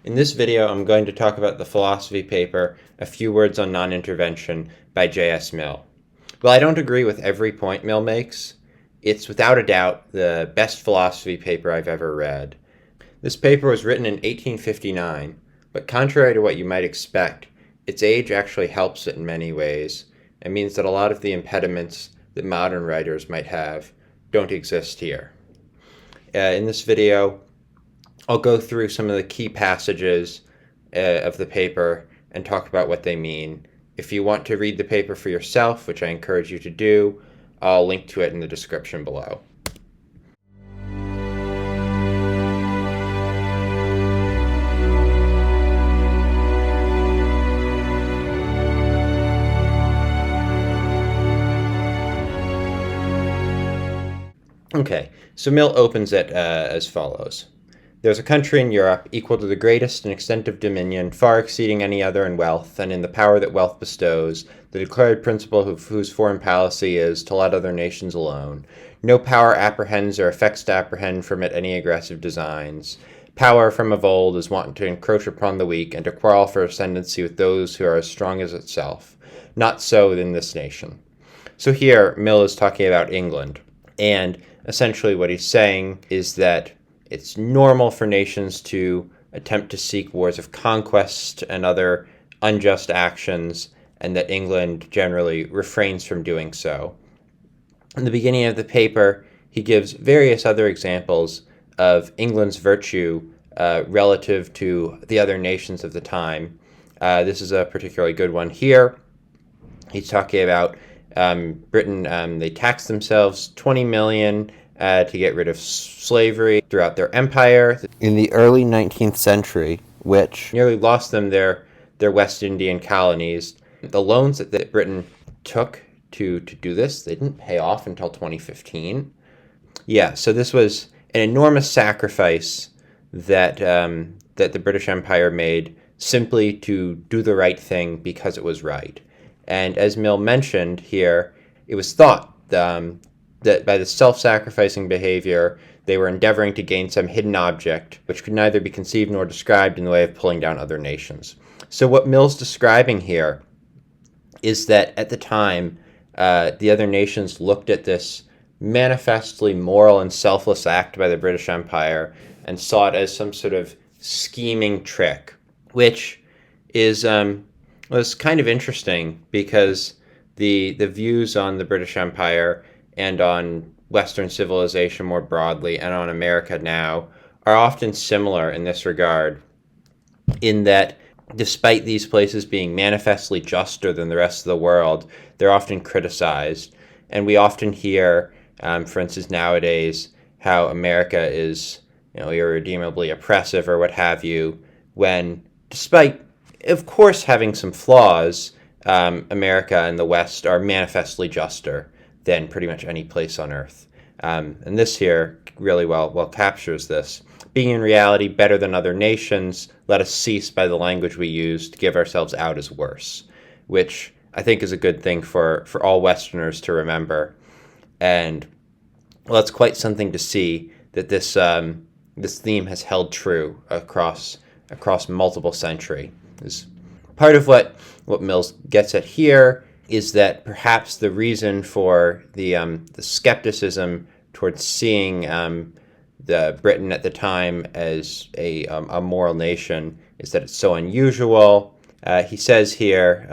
In this video, I'm going to talk about the philosophy paper, A Few Words on Non-Intervention by J.S. Mill. While I don't agree with every point Mill makes, it's without a doubt the best philosophy paper I've ever read. This paper was written in 1859, but contrary to what you might expect, its age actually helps it in many ways, and means that a lot of the impediments that modern writers might have don't exist here. In this video, I'll go through some of the key passages of the paper and talk about what they mean. If you want to read the paper for yourself, which I encourage you to do, I'll link to it in the description below. Okay, so Mill opens it as follows. There's a country in Europe equal to the greatest in extent of dominion, far exceeding any other in wealth, and in the power that wealth bestows, the declared principle of whose foreign policy is to let other nations alone. No power apprehends or affects to apprehend from it any aggressive designs. Power from of old is wont to encroach upon the weak, and to quarrel for ascendancy with those who are as strong as itself. Not so within this nation. So here, Mill is talking about England, and essentially what he's saying is that it's normal for nations to attempt to seek wars of conquest and other unjust actions, and that England generally refrains from doing so. In the beginning of the paper, he gives various other examples of England's virtue relative to the other nations of the time. This is a particularly good one here. He's talking about Britain. They taxed themselves 20 million to get rid of slavery throughout their empire. In the early 19th century, which nearly lost them their West Indian colonies, the loans that Britain took to do this, they didn't pay off until 2015. Yeah, so this was an enormous sacrifice that the British Empire made simply to do the right thing because it was right. And as Mill mentioned here, it was thought that by the self-sacrificing behavior, they were endeavoring to gain some hidden object, which could neither be conceived nor described in the way of pulling down other nations. So what Mill's describing here is that at the time, the other nations looked at this manifestly moral and selfless act by the British Empire and saw it as some sort of scheming trick, which was kind of interesting because the views on the British Empire and on Western civilization more broadly and on America now are often similar in this regard, in that despite these places being manifestly juster than the rest of the world, they're often criticized. And we often hear, for instance, nowadays, how America is, irredeemably oppressive or what have you, when despite, of course, having some flaws, America and the West are manifestly juster than pretty much any place on earth. And this here really well captures this. Being in reality better than other nations, let us cease by the language we use to give ourselves out as worse, which I think is a good thing for all Westerners to remember. And well, it's quite something to see that this theme has held true across multiple centuries. Part of what Mills gets at here is that perhaps the reason for the skepticism towards seeing the Britain at the time as a moral nation is that it's so unusual. He says here,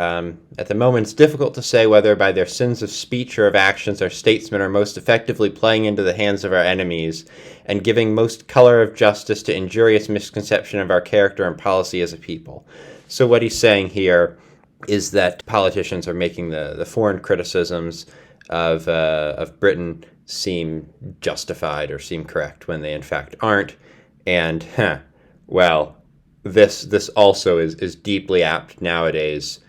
at the moment it's difficult to say whether by their sins of speech or of actions our statesmen are most effectively playing into the hands of our enemies and giving most color of justice to injurious misconception of our character and policy as a people. So what he's saying here is that politicians are making the foreign criticisms of Britain seem justified or seem correct when they in fact aren't. And, this also is deeply apt nowadays.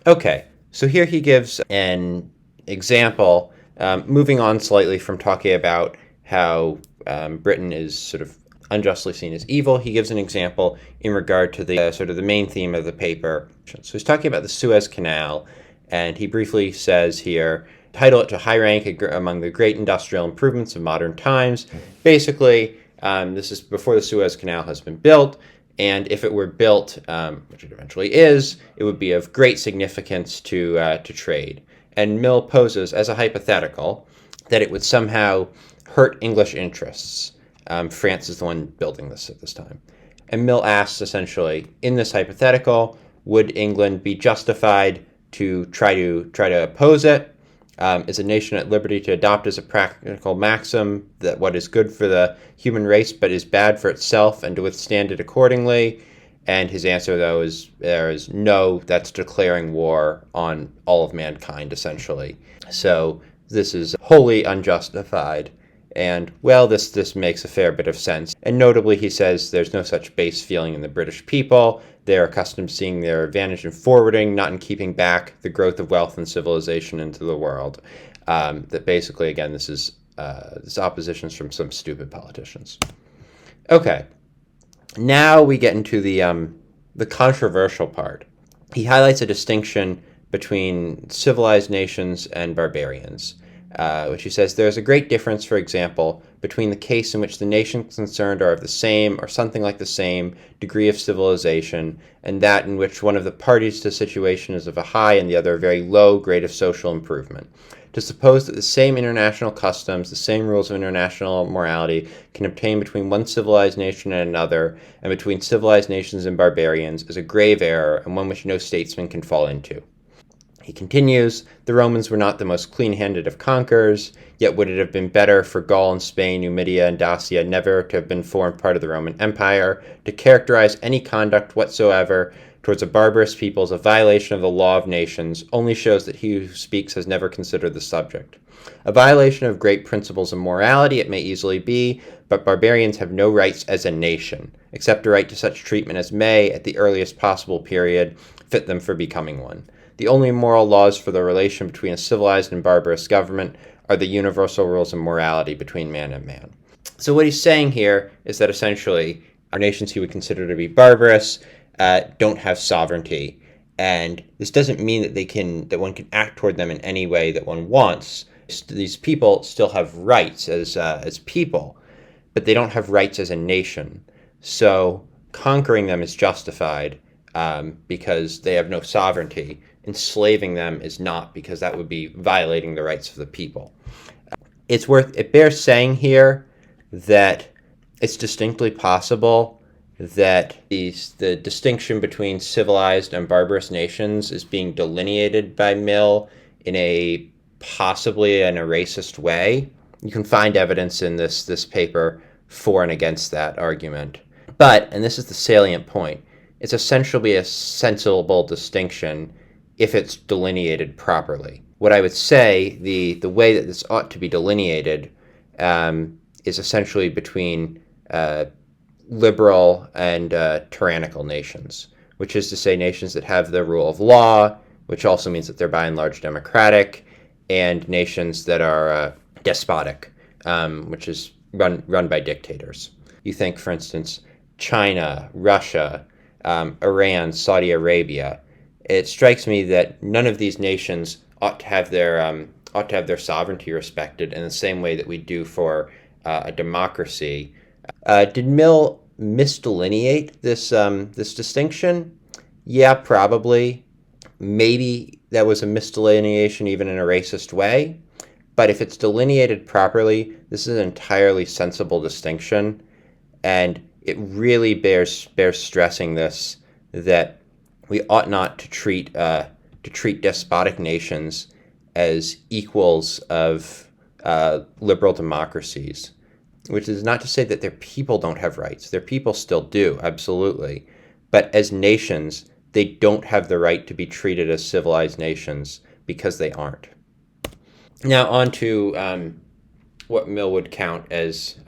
Okay, so here he gives an example, moving on slightly from talking about how Britain is sort of unjustly seen as evil. He gives an example in regard to the sort of the main theme of the paper. So he's talking about the Suez Canal, and he briefly says here, title it to high rank among the great industrial improvements of modern times. Basically, this is before the Suez Canal has been built, And if it were built, which it eventually is, it would be of great significance to trade. And Mill poses as a hypothetical that it would somehow hurt English interests. France is the one building this at this time. And Mill asks, essentially, in this hypothetical, would England be justified to try to oppose it? Is a nation at liberty to adopt as a practical maxim that what is good for the human race but is bad for itself, and to withstand it accordingly? And his answer, though, is no, that's declaring war on all of mankind, essentially. So this is wholly unjustified. And, well, this makes a fair bit of sense. And notably, he says there's no such base feeling in the British people. They're accustomed to seeing their advantage in forwarding, not in keeping back the growth of wealth and civilization into the world. That basically, again, this opposition is from some stupid politicians. Okay, now we get into the controversial part. He highlights a distinction between civilized nations and barbarians. Which he says there is a great difference, for example, between the case in which the nations concerned are of the same or something like the same degree of civilization, and that in which one of the parties to the situation is of a high and the other a very low grade of social improvement. To suppose that the same international customs, the same rules of international morality can obtain between one civilized nation and another, and between civilized nations and barbarians, is a grave error, and one which no statesman can fall into. He continues, the Romans were not the most clean-handed of conquerors, yet would it have been better for Gaul and Spain, Numidia and Dacia never to have been formed part of the Roman Empire. To characterize any conduct whatsoever towards a barbarous people as a violation of the law of nations only shows that he who speaks has never considered the subject. A violation of great principles of morality it may easily be, but barbarians have no rights as a nation, except a right to such treatment as may, at the earliest possible period, fit them for becoming one. The only moral laws for the relation between a civilized and barbarous government are the universal rules of morality between man and man. So what he's saying here is that essentially our nations he would consider to be barbarous don't have sovereignty, and this doesn't mean that one can act toward them in any way that one wants. These people still have rights as people, but they don't have rights as a nation. So conquering them is justified because they have no sovereignty. Enslaving them is not, because that would be violating the rights of the people. It bears saying here that it's distinctly possible that the distinction between civilized and barbarous nations is being delineated by Mill in possibly a racist way. You can find evidence in this paper for and against that argument. But, and this is the salient point, it's essentially a sensible distinction if it's delineated properly. What I would say, the way that this ought to be delineated is essentially between liberal and tyrannical nations, which is to say nations that have the rule of law, which also means that they're by and large democratic, and nations that are despotic, which is run by dictators. You think, for instance, China, Russia, Iran, Saudi Arabia. It strikes me that none of these nations ought to have their sovereignty respected in the same way that we do for a democracy. Did Mill misdelineate this distinction? Yeah, probably. Maybe that was a misdelineation even in a racist way. But if it's delineated properly, this is an entirely sensible distinction, and it really bears stressing this, that we ought not to treat despotic nations as equals of liberal democracies, which is not to say that their people don't have rights. Their people still do, absolutely. But as nations, they don't have the right to be treated as civilized nations because they aren't. Now on to what Mill would count as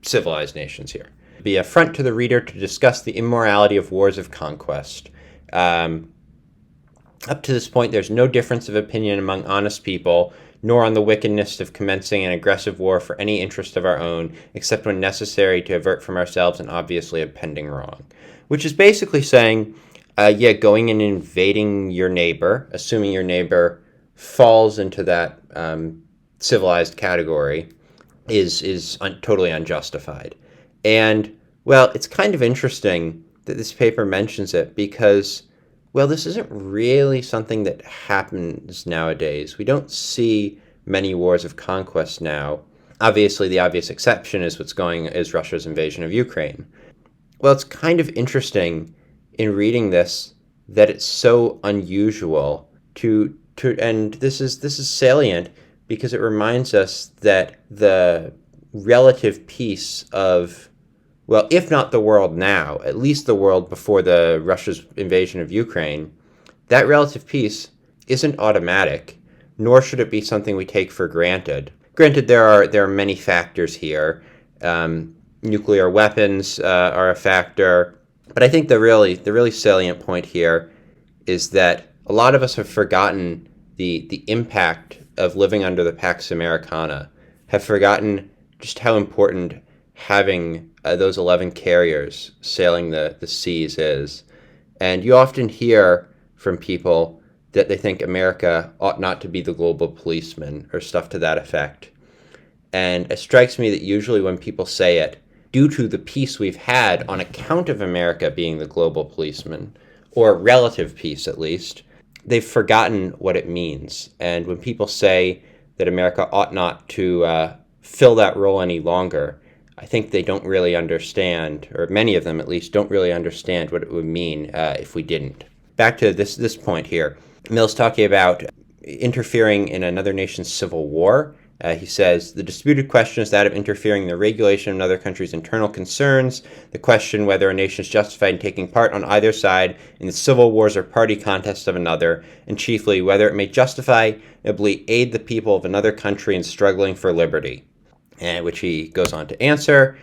civilized nations here. Be a front to the reader to discuss the immorality of wars of conquest. Up to this point, there's no difference of opinion among honest people, nor on the wickedness of commencing an aggressive war for any interest of our own, except when necessary to avert from ourselves an obviously impending wrong. Which is basically saying, going and invading your neighbor, assuming your neighbor falls into that civilized category, is totally unjustified. And, well, it's kind of interesting that this paper mentions it because, well, this isn't really something that happens nowadays. We don't see many wars of conquest now. Obviously, the obvious exception is Russia's invasion of Ukraine. Well, it's kind of interesting in reading this that it's so unusual and this is salient because it reminds us that the relative peace of, well, if not the world now, at least the world before the Russia's invasion of Ukraine, that relative peace isn't automatic, nor should it be something we take for granted. Granted, there are many factors here. Nuclear weapons are a factor, but I think the really salient point here is that a lot of us have forgotten the impact of living under the Pax Americana, have forgotten just how important having those 11 carriers sailing the seas is. And you often hear from people that they think America ought not to be the global policeman or stuff to that effect. And it strikes me that usually when people say it, due to the peace we've had on account of America being the global policeman, or relative peace at least, they've forgotten what it means. And when people say that America ought not to fill that role any longer, I think they don't really understand, or many of them at least, don't really understand what it would mean if we didn't. Back to this point here. Mill's talking about interfering in another nation's civil war. He says, the disputed question is that of interfering in the regulation of another country's internal concerns, the question whether a nation is justified in taking part on either side in the civil wars or party contests of another, and chiefly whether it may justifiably aid the people of another country in struggling for liberty, which he goes on to answer.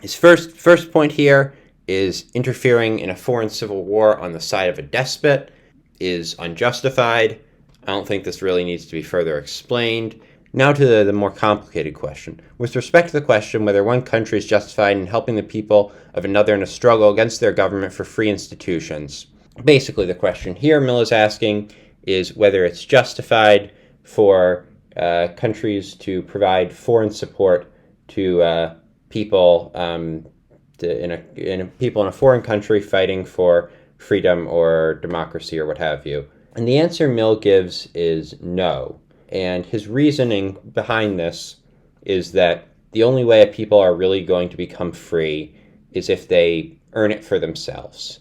His first point here is interfering in a foreign civil war on the side of a despot is unjustified. I don't think this really needs to be further explained. Now to the more complicated question. With respect to the question whether one country is justified in helping the people of another in a struggle against their government for free institutions. Basically, the question here Mill is asking is whether it's justified for countries to provide foreign support to people people in a foreign country fighting for freedom or democracy or what have you. And the answer Mill gives is no. And his reasoning behind this is that the only way people are really going to become free is if they earn it for themselves.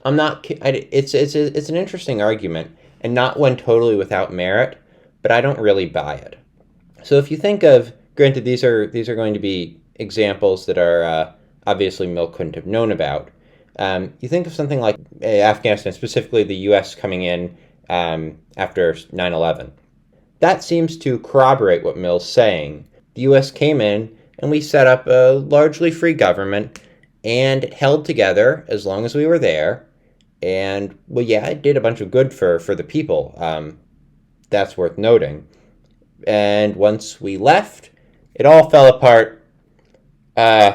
It's an interesting argument and not one totally without merit, but I don't really buy it. So if you think of, granted these are going to be examples that are obviously Mill couldn't have known about. You think of something like Afghanistan, specifically the U.S. coming in after 9/11. That seems to corroborate what Mill's saying. The U.S. came in and we set up a largely free government, and it held together as long as we were there. And, well, yeah, it did a bunch of good for the people. That's worth noting. And once we left, it all fell apart, in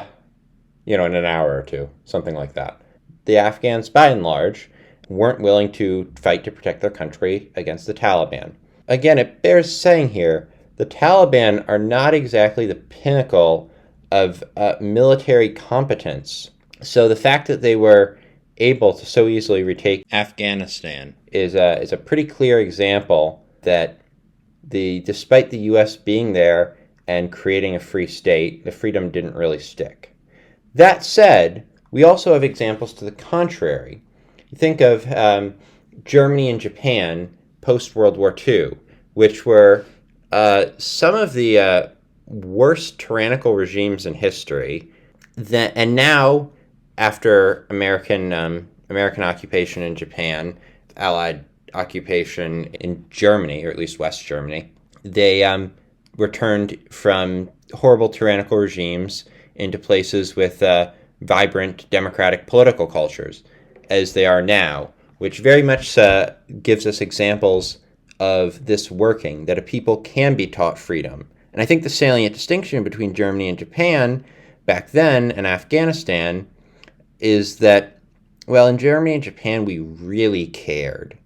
an hour or two, something like that. The Afghans, by and large, weren't willing to fight to protect their country against the Taliban. Again, it bears saying here, the Taliban are not exactly the pinnacle of military competence. So the fact that they were able to so easily retake Afghanistan is a pretty clear example that despite the U.S. being there and creating a free state, the freedom didn't really stick. That said, we also have examples to the contrary. You think of Germany and Japan post-World War II, which were some of the worst tyrannical regimes in history. And now, after American occupation in Japan, Allied occupation in Germany, or at least West Germany, they returned from horrible tyrannical regimes into places with vibrant democratic political cultures, as they are now, which very much gives us examples of this working, that a people can be taught freedom. And I think the salient distinction between Germany and Japan back then and Afghanistan is that, well, in Germany and Japan, we really cared.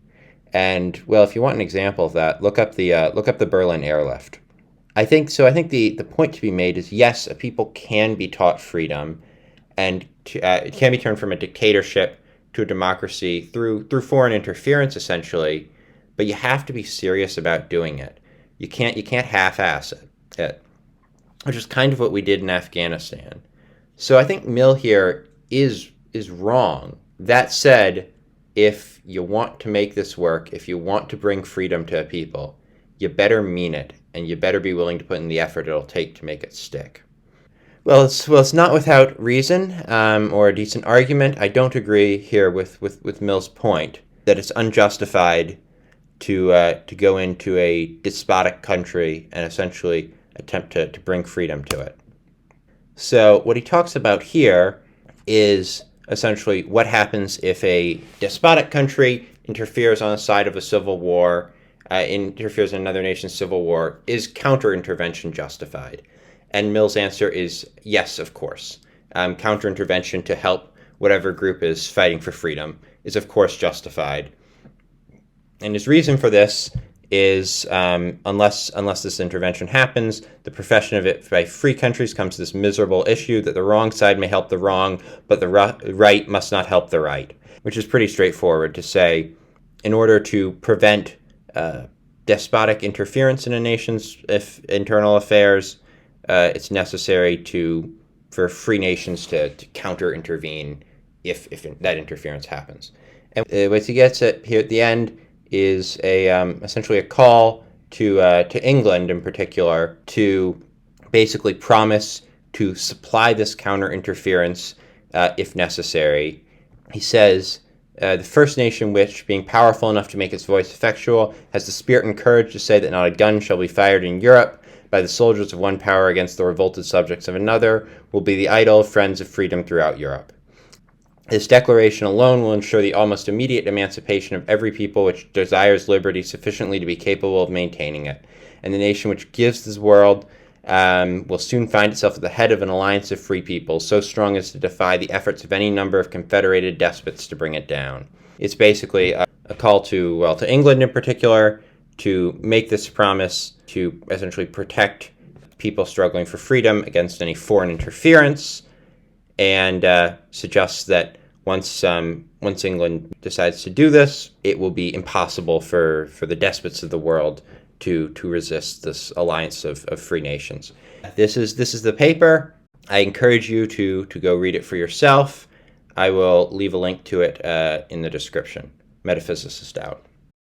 And, well, if you want an example of that, look up the Berlin airlift. I think the point to be made is, yes, a people can be taught freedom, and it can be turned from a dictatorship to a democracy through foreign interference, essentially. But you have to be serious about doing it. You can't half-ass it, which is kind of what we did in Afghanistan. So I think Mill here is wrong. That said, if you want to make this work, if you want to bring freedom to people, you better mean it, and you better be willing to put in the effort it'll take to make it stick. Well, it's not without reason or a decent argument. I don't agree here with Mill's point that it's unjustified to go into a despotic country and essentially attempt to bring freedom to it. So what he talks about here is essentially what happens if a despotic country interferes on the side of a civil war, interferes in another nation's civil war. Is counter-intervention justified? And Mill's answer is yes, of course. Counter-intervention to help whatever group is fighting for freedom is, of course, justified. And his reason for this is unless this intervention happens, the profession of it by free countries comes to this miserable issue that the wrong side may help the wrong, but the right must not help the right, which is pretty straightforward to say. In order to prevent despotic interference in a nation's internal affairs, it's necessary for free nations to counter-intervene if that interference happens. And what he gets at here at the end is essentially a call to England in particular to basically promise to supply this counter-interference if necessary. He says, the first nation which, being powerful enough to make its voice effectual, has the spirit and courage to say that not a gun shall be fired in Europe by the soldiers of one power against the revolted subjects of another, will be the idol friends of freedom throughout Europe. This declaration alone will ensure the almost immediate emancipation of every people which desires liberty sufficiently to be capable of maintaining it. And the nation which gives this world will soon find itself at the head of an alliance of free peoples, so strong as to defy the efforts of any number of confederated despots to bring it down. It's basically a call to England in particular, to make this promise to essentially protect people struggling for freedom against any foreign interference, and suggests that once England decides to do this, it will be impossible for the despots of the world to resist this alliance of free nations. This is the paper. I encourage you to go read it for yourself. I will leave a link to it in the description. Metaphysicist out.